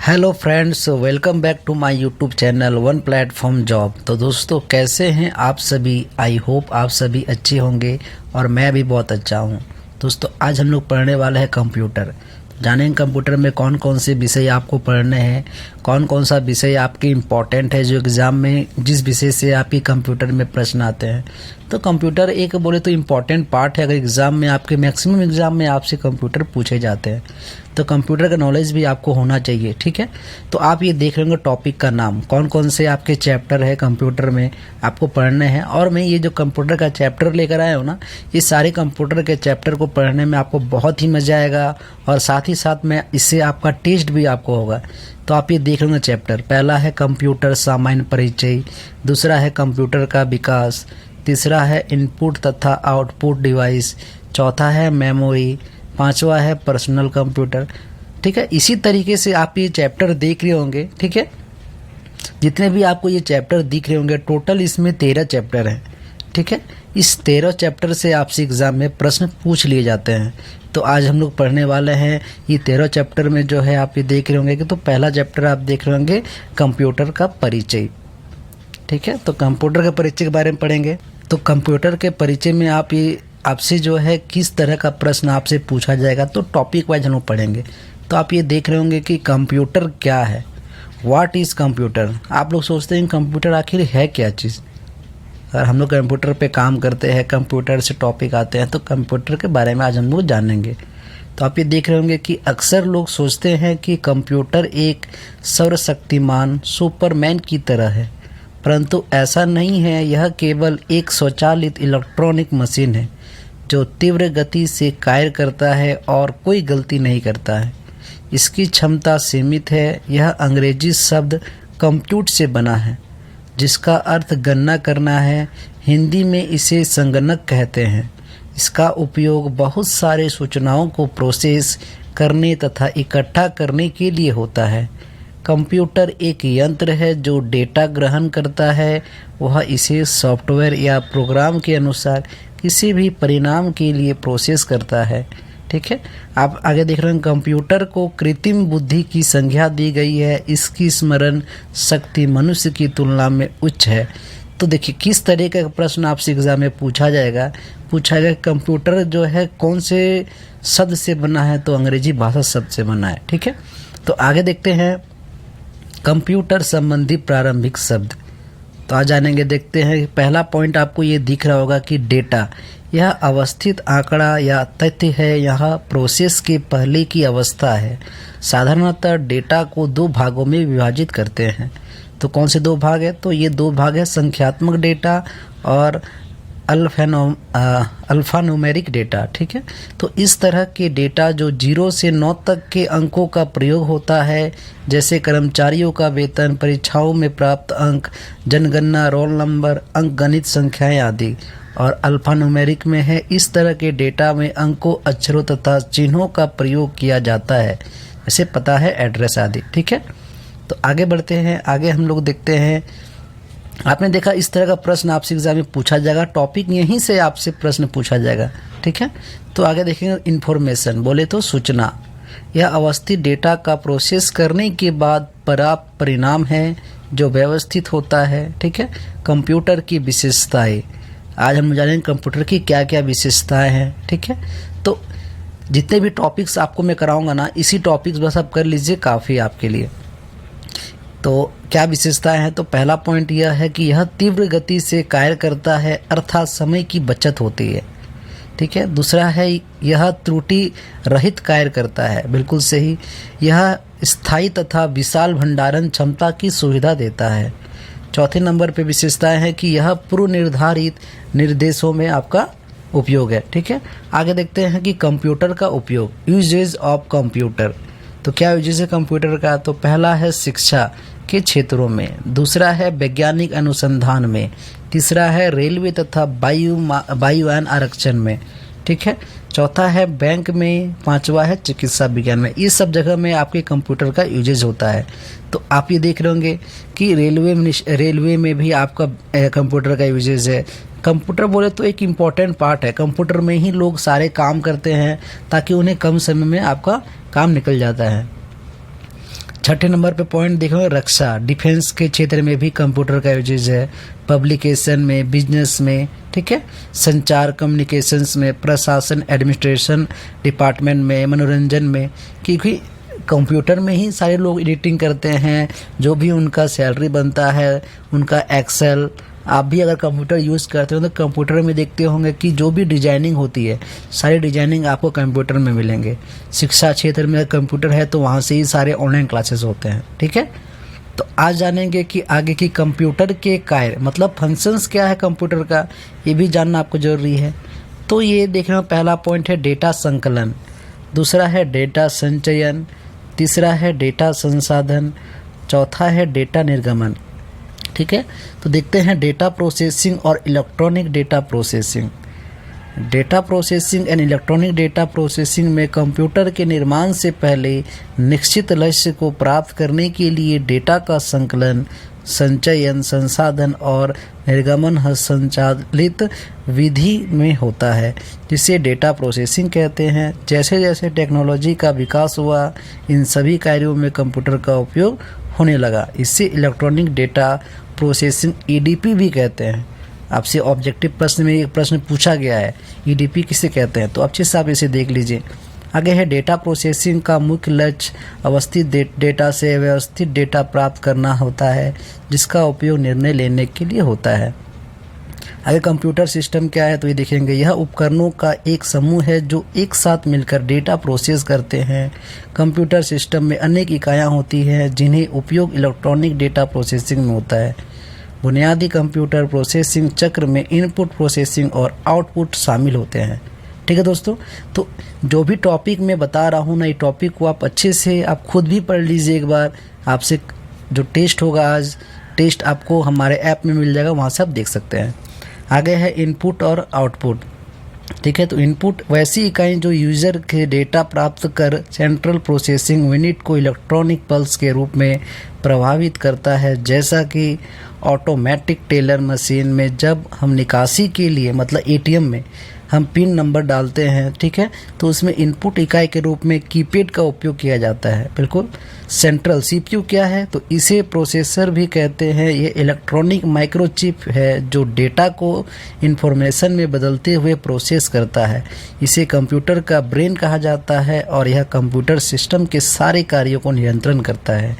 Hello friends, welcome back to my YouTube channel one platform job. तो दोस्तों, कैसे हैं आप सभी? आई होप आप सभी अच्छे होंगे और मैं भी बहुत अच्छा हूं। दोस्तों, आज हम लोग पढ़ने वाले हैं कंप्यूटर। जानेंगे कंप्यूटर में कौन कौन से विषय आपको पढ़ने हैं, कौन कौन सा विषय आपके इम्पोर्टेंट है जो एग्ज़ाम में जिस विषय से आपके कंप्यूटर में प्रश्न आते हैं। तो कंप्यूटर एक बोले तो इम्पॉर्टेंट पार्ट है। अगर एग्ज़ाम में आपके मैक्सिमम एग्ज़ाम में आपसे कंप्यूटर पूछे जाते हैं तो कंप्यूटर का नॉलेज भी आपको होना चाहिए। ठीक है, तो आप ये देख लेंगे टॉपिक का नाम, कौन कौन से आपके चैप्टर है कंप्यूटर में आपको पढ़ने हैं। और मैं ये जो कंप्यूटर का चैप्टर लेकर आया हूँ ना, ये सारे कंप्यूटर के चैप्टर को पढ़ने में आपको बहुत ही मज़ा आएगा और साथ ही साथ में इससे आपका टेस्ट भी आपको होगा। तो आप ये देख लेंगे चैप्टर। पहला है कंप्यूटर सामान्य परिचय, दूसरा है कंप्यूटर का विकास, तीसरा है इनपुट तथा आउटपुट डिवाइस, चौथा है मेमोरी, पांचवा है पर्सनल कंप्यूटर। ठीक है, इसी तरीके से आप ये चैप्टर देख रहे होंगे। ठीक है, जितने भी आपको ये चैप्टर दिख रहे होंगे, टोटल इसमें 13 चैप्टर हैं। ठीक है, इस 13 चैप्टर से आपसे एग्ज़ाम में प्रश्न पूछ लिए जाते हैं। तो आज हम लोग पढ़ने वाले हैं ये 13 चैप्टर में जो है आप ये देख रहे होंगे कि तो पहला चैप्टर आप देख रहे होंगे कंप्यूटर का परिचय। ठीक है, तो कंप्यूटर के परिचय के बारे में पढ़ेंगे। तो कंप्यूटर के परिचय में आपसे जो है किस तरह का प्रश्न आपसे पूछा जाएगा, तो टॉपिक वाइज हम लोग पढ़ेंगे। तो आप ये देख रहे होंगे कि कंप्यूटर क्या है, व्हाट इज़ कंप्यूटर। आप लोग सोचते हैं कंप्यूटर आखिर है क्या चीज़। अगर हम लोग कंप्यूटर पे काम करते हैं, कंप्यूटर से टॉपिक आते हैं, तो कंप्यूटर के बारे में आज हम लोग जानेंगे। तो आप ये देख रहे होंगे कि अक्सर लोग सोचते हैं कि कंप्यूटर एक सर्वशक्तिमान सुपरमैन की तरह है, परंतु ऐसा नहीं है। यह केवल एक स्वचालित इलेक्ट्रॉनिक मशीन है जो तीव्र गति से कार्य करता है और कोई गलती नहीं करता है। इसकी क्षमता सीमित है। यह अंग्रेजी शब्द कंप्यूट से बना है जिसका अर्थ गणना करना है। हिंदी में इसे संगणक कहते हैं। इसका उपयोग बहुत सारे सूचनाओं को प्रोसेस करने तथा इकट्ठा करने के लिए होता है। कंप्यूटर एक यंत्र है जो डेटा ग्रहण करता है। वह इसे सॉफ्टवेयर या प्रोग्राम के अनुसार किसी भी परिणाम के लिए प्रोसेस करता है। ठीक है, आप आगे देख रहे हैं कंप्यूटर को कृत्रिम बुद्धि की संज्ञा दी गई है। इसकी स्मरण शक्ति मनुष्य की तुलना में उच्च है। तो देखिए किस तरह का प्रश्न आपसे एग्जाम में पूछा जाएगा। कंप्यूटर जो है कौन से शब्द से बना है, तो अंग्रेजी भाषा शब्द से बना है। ठीक है, तो आगे देखते हैं कंप्यूटर संबंधी प्रारंभिक शब्द। तो आ जानेंगे, देखते हैं। पहला पॉइंट आपको ये दिख रहा होगा कि डेटा, यह अवस्थित आंकड़ा या तथ्य है। यह प्रोसेस के पहले की अवस्था है। साधारणतः डेटा को 2 भागों में विभाजित करते हैं। तो कौन से 2 भाग है? तो ये 2 भाग है, संख्यात्मक डेटा और अल्फान्यूमेरिक डेटा। ठीक है, तो इस तरह के डेटा जो 0 से 9 तक के अंकों का प्रयोग होता है, जैसे कर्मचारियों का वेतन, परीक्षाओं में प्राप्त अंक, जनगणना, रोल नंबर, अंकगणित संख्याएं आदि। और अल्फान्यूमेरिक में है, इस तरह के डेटा में अंकों, अक्षरों तथा चिन्हों का प्रयोग किया जाता है, जैसे पता है, एड्रेस आदि। ठीक है, तो आगे बढ़ते हैं। आगे हम लोग देखते हैं, आपने देखा इस तरह का प्रश्न आपसे एग्जाम में पूछा जाएगा। टॉपिक यहीं से आपसे प्रश्न पूछा जाएगा। ठीक है, तो आगे देखेंगे इन्फॉर्मेशन, बोले तो सूचना। यह अवस्थित डेटा का प्रोसेस करने के बाद प्राप्त परिणाम है जो व्यवस्थित होता है। ठीक है, कंप्यूटर की विशेषताएं, आज हम जानेंगे कंप्यूटर की क्या क्या विशेषताएं हैं। ठीक है, तो जितने भी टॉपिक्स आपको मैं कराऊंगा ना, इसी टॉपिक्स बस आप कर लीजिए, काफ़ी आपके लिए। तो क्या विशेषताएं हैं? तो पहला पॉइंट यह है कि यह तीव्र गति से कार्य करता है, अर्थात समय की बचत होती है। ठीक है, दूसरा है यह त्रुटि रहित कार्य करता है, बिल्कुल सही। यह स्थायी तथा विशाल भंडारण क्षमता की सुविधा देता है। चौथे नंबर पे विशेषताएं हैं कि यह पूर्व निर्धारित निर्देशों में आपका उपयोग है। ठीक है, आगे देखते हैं कि कंप्यूटर का उपयोग, यूजेज ऑफ कंप्यूटर। तो क्या यूजेज है कंप्यूटर का? तो पहला है शिक्षा के क्षेत्रों में, दूसरा है वैज्ञानिक अनुसंधान में, तीसरा है रेलवे तथा वायुयान आरक्षण में। ठीक है, चौथा है बैंक में, पांचवा है चिकित्सा विज्ञान में। ये सब जगह में आपके कंप्यूटर का यूजेज होता है। तो आप ये देख रहे होंगे कि रेलवे में भी आपका कंप्यूटर का यूजेज है। कंप्यूटर बोले तो एक इम्पॉर्टेंट पार्ट है। कंप्यूटर में ही लोग सारे काम करते हैं ताकि उन्हें कम समय में आपका काम निकल जाता है। छठे नंबर पे पॉइंट देखो, रक्षा, डिफेंस के क्षेत्र में भी कंप्यूटर का यूजेज है, पब्लिकेशन में, बिजनेस में, ठीक है, संचार कम्युनिकेशंस में, प्रशासन एडमिनिस्ट्रेशन डिपार्टमेंट में, मनोरंजन में, क्योंकि कंप्यूटर में ही सारे लोग एडिटिंग करते हैं, जो भी उनका सैलरी बनता है, उनका एक्सेल। आप भी अगर कंप्यूटर यूज़ करते हो तो कंप्यूटर में देखते होंगे कि जो भी डिजाइनिंग होती है, सारी डिजाइनिंग आपको कंप्यूटर में मिलेंगे। शिक्षा क्षेत्र में कंप्यूटर है तो वहाँ से ही सारे ऑनलाइन क्लासेस होते हैं, ठीक है। तो आज जानेंगे कि आगे की कंप्यूटर के कार्य मतलब फंक्शंस क्या है कंप्यूटर का, ये भी जानना आपको ज़रूरी है। तो ये देखना, पहला पॉइंट है डेटा संकलन, दूसरा है डेटा संचयन, तीसरा है डेटा संसाधन, चौथा है डेटा निर्गमन, ठीक है। तो देखते हैं डेटा प्रोसेसिंग और electronic data processing. Data processing and electronic data processing में कंप्यूटर के निर्माण से पहले निश्चित लक्ष्य को प्राप्त करने के लिए डेटा का संकलन, संचयन, संसाधन और निर्गमन संचालित विधि में होता है, जिसे डेटा प्रोसेसिंग कहते हैं। जैसे जैसे टेक्नोलॉजी का विकास हुआ, इन सभी कार्यों में कंप्यूटर का उपयोग होने लगा। इससे इलेक्ट्रॉनिक डेटा प्रोसेसिंग ईडीपी भी कहते हैं। आपसे ऑब्जेक्टिव प्रश्न में एक प्रश्न पूछा गया है, ईडीपी किसे कहते हैं, तो अच्छे से आप इसे देख लीजिए। आगे है डेटा प्रोसेसिंग का मुख्य लक्ष्य अवस्थित डेटा से व्यवस्थित डेटा प्राप्त करना होता है, जिसका उपयोग निर्णय लेने के लिए होता है। आगे कंप्यूटर सिस्टम क्या है, तो ये देखेंगे, यह उपकरणों का एक समूह है जो एक साथ मिलकर डेटा प्रोसेस करते हैं। कंप्यूटर सिस्टम में अनेक इकाइयाँ होती हैं जिन्हें उपयोग इलेक्ट्रॉनिक डेटा प्रोसेसिंग में होता है। बुनियादी कंप्यूटर प्रोसेसिंग चक्र में इनपुट प्रोसेसिंग और आउटपुट शामिल होते हैं, ठीक है दोस्तों। तो जो भी टॉपिक मैं बता रहा हूँ ना, ये टॉपिक को आप अच्छे से आप खुद भी पढ़ लीजिए एक बार। आपसे जो टेस्ट होगा आज, टेस्ट आपको हमारे ऐप में मिल जाएगा, वहाँ से आप देख सकते हैं। आगे है इनपुट और आउटपुट, ठीक है। तो इनपुट वैसी इकाई जो यूज़र के डेटा प्राप्त कर सेंट्रल प्रोसेसिंग यूनिट को इलेक्ट्रॉनिक पल्स के रूप में प्रभावित करता है, जैसा कि ऑटोमेटिक टेलर मशीन में जब हम निकासी के लिए मतलब एटीएम में हम पिन नंबर डालते हैं, ठीक है, तो उसमें इनपुट इकाई के रूप में कीपैड का उपयोग किया जाता है। बिल्कुल। सेंट्रल सीपीयू क्या है, तो इसे प्रोसेसर भी कहते हैं। ये इलेक्ट्रॉनिक माइक्रोचिप है जो डेटा को इंफॉर्मेशन में बदलते हुए प्रोसेस करता है। इसे कंप्यूटर का ब्रेन कहा जाता है और यह कंप्यूटर सिस्टम के सारे कार्यों को नियंत्रण करता है।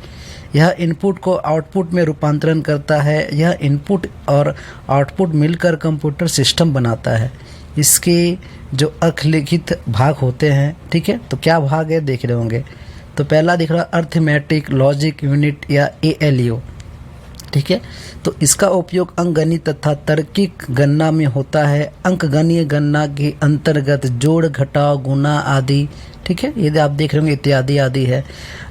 यह इनपुट को आउटपुट में रूपांतरण करता है। यह इनपुट और आउटपुट मिलकर कंप्यूटर सिस्टम बनाता है। इसके जो अखलिखित भाग होते हैं, ठीक है, तो क्या भाग है देख रहे होंगे। तो पहला दिख रहा अर्थमेटिक लॉजिक यूनिट या ALU, ठीक है। तो इसका उपयोग अंकगणित तथा तार्किक गणना में होता है। अंकगणित गणना के अंतर्गत जोड़, घटाव, गुणा आदि, ठीक है, ये आप देख रहे होंगे इत्यादि आदि है।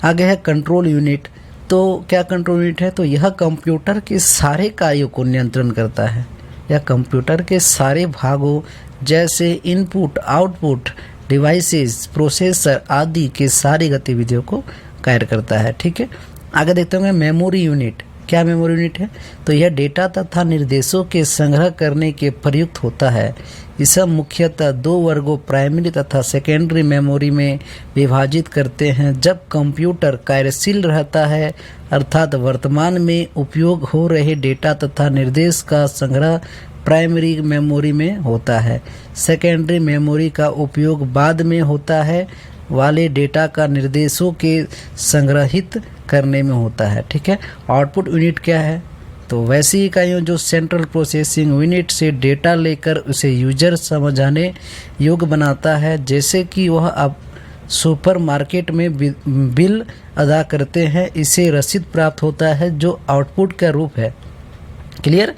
आगे है कंट्रोल यूनिट। तो क्या कंट्रोल यूनिट है, तो यह कंप्यूटर के सारे कार्यों को नियंत्रण करता है। यह कंप्यूटर के सारे भागों जैसे इनपुट, आउटपुट, डिवाइसेस, प्रोसेसर आदि के सारी गतिविधियों को कार्य करता है, ठीक है। आगे देखते होंगे मेमोरी यूनिट। क्या मेमोरी यूनिट है, तो यह डेटा तथा निर्देशों के संग्रह करने के प्रयुक्त होता है। इसे मुख्यतः दो वर्गों प्राइमरी तथा सेकेंडरी मेमोरी में विभाजित करते हैं। जब कंप्यूटर कार्यशील रहता है, अर्थात वर्तमान में उपयोग हो रहे डेटा तथा निर्देश का संग्रह प्राइमरी मेमोरी में होता है। सेकेंडरी मेमोरी का उपयोग बाद में होता है वाले डेटा का निर्देशों के संग्रहित करने में होता है, ठीक है। आउटपुट यूनिट क्या है, तो वैसी इकाइयों जो सेंट्रल प्रोसेसिंग यूनिट से डेटा लेकर उसे यूजर समझाने योग्य बनाता है, जैसे कि वह अब सुपरमार्केट में बिल अदा करते हैं, इसे रसीद प्राप्त होता है जो आउटपुट का रूप है। क्लियर।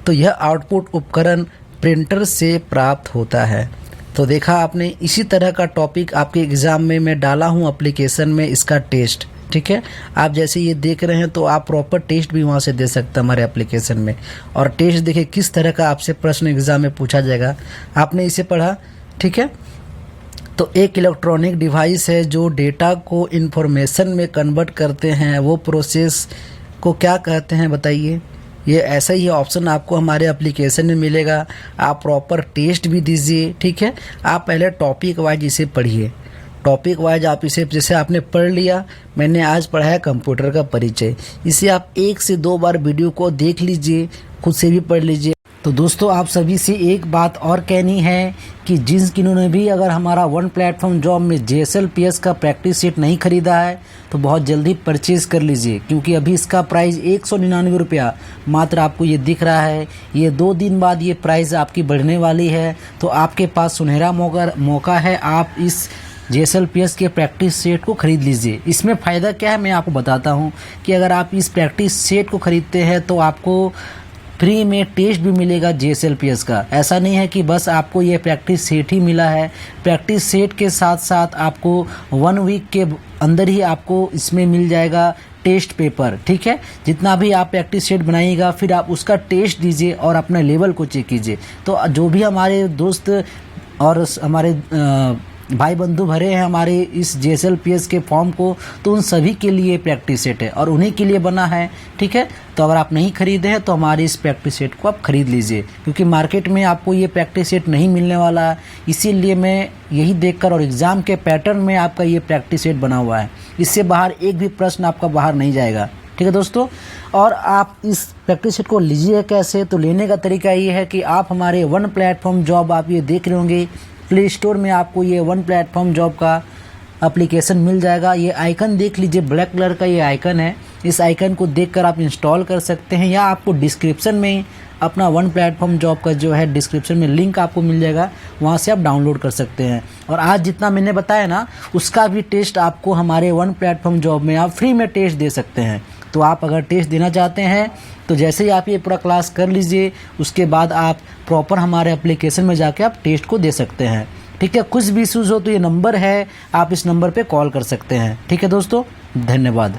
तो यह आउटपुट उपकरण प्रिंटर से प्राप्त होता है। तो देखा आपने, इसी तरह का टॉपिक आपके एग्ज़ाम में मैं डाला हूँ एप्लीकेशन में, इसका टेस्ट, ठीक है। आप जैसे ये देख रहे हैं तो आप प्रॉपर टेस्ट भी वहाँ से दे सकते हैं हमारे एप्लीकेशन में। और टेस्ट देखिए किस तरह का आपसे प्रश्न एग्ज़ाम में पूछा जाएगा। आपने इसे पढ़ा, ठीक है। तो एक इलेक्ट्रॉनिक डिवाइस है जो डेटा को इंफॉर्मेशन में कन्वर्ट करते हैं, वो प्रोसेस को क्या कहते हैं बताइए। ये ऐसा ही ऑप्शन आपको हमारे एप्लीकेशन में मिलेगा। आप प्रॉपर टेस्ट भी दीजिए, ठीक है। आप पहले टॉपिक वाइज इसे पढ़िए। टॉपिक वाइज आप इसे जैसे आपने पढ़ लिया, मैंने आज पढ़ा है कंप्यूटर का परिचय। इसे आप 1 से 2 बार वीडियो को देख लीजिए, खुद से भी पढ़ लीजिए। तो दोस्तों आप सभी से एक बात और कहनी है कि जिन्होंने भी अगर हमारा वन प्लेटफॉर्म जॉब में JSLPS का प्रैक्टिस सेट नहीं खरीदा है तो बहुत जल्दी परचेज़ कर लीजिए, क्योंकि अभी इसका प्राइस 199 रुपया मात्र आपको ये दिख रहा है। ये 2 दिन बाद ये प्राइस आपकी बढ़ने वाली है, तो आपके पास सुनहरा मौका है, आप इस JSLPS के प्रैक्टिस सेट को खरीद लीजिए। इसमें फ़ायदा क्या है मैं आपको बताता हूँ कि अगर आप इस प्रैक्टिस सेट को खरीदते हैं तो आपको फ्री में टेस्ट भी मिलेगा JSLPS का। ऐसा नहीं है कि बस आपको ये प्रैक्टिस सेट ही मिला है, प्रैक्टिस सेट के साथ साथ आपको 1 वीक के अंदर ही आपको इसमें मिल जाएगा टेस्ट पेपर। ठीक है, जितना भी आप प्रैक्टिस सेट बनाइएगा फिर आप उसका टेस्ट दीजिए और अपने लेवल को चेक कीजिए। तो जो भी हमारे दोस्त और हमारे भाई बंधु भरे हैं हमारे इस JSLPS के फॉर्म को, तो उन सभी के लिए प्रैक्टिस सेट है और उन्हीं के लिए बना है। ठीक है, तो अगर आप नहीं खरीदे हैं तो हमारे इस प्रैक्टिस सेट को आप खरीद लीजिए, क्योंकि मार्केट में आपको ये प्रैक्टिस सेट नहीं मिलने वाला है। इसीलिए मैं यही देखकर और एग्ज़ाम के पैटर्न में आपका ये प्रैक्टिस सेट बना हुआ है, इससे बाहर एक भी प्रश्न आपका बाहर नहीं जाएगा। ठीक है दोस्तों, और आप इस प्रैक्टिस सेट को लीजिए कैसे, तो लेने का तरीका ये है कि आप हमारे वन प्लेटफॉर्म जॉब आप ये देख रहे होंगे, प्ले स्टोर में आपको ये वन प्लेटफॉर्म जॉब का एप्लीकेशन मिल जाएगा। ये आइकन देख लीजिए, ब्लैक कलर का ये आइकन है, इस आइकन को देखकर आप इंस्टॉल कर सकते हैं, या आपको डिस्क्रिप्शन में अपना वन प्लेटफॉर्म जॉब का जो है डिस्क्रिप्शन में लिंक आपको मिल जाएगा, वहाँ से आप डाउनलोड कर सकते हैं। और आज जितना मैंने बताया ना उसका भी टेस्ट आपको हमारे वन प्लेटफॉर्म जॉब में आप फ्री में टेस्ट दे सकते हैं। तो आप अगर टेस्ट देना चाहते हैं तो जैसे ही आप ये पूरा क्लास कर लीजिए उसके बाद आप प्रॉपर हमारे एप्लीकेशन में जाके आप टेस्ट को दे सकते हैं। ठीक है, कुछ भी इश्यूज़ हो तो ये नंबर है, आप इस नंबर पे कॉल कर सकते हैं। ठीक है दोस्तों, धन्यवाद।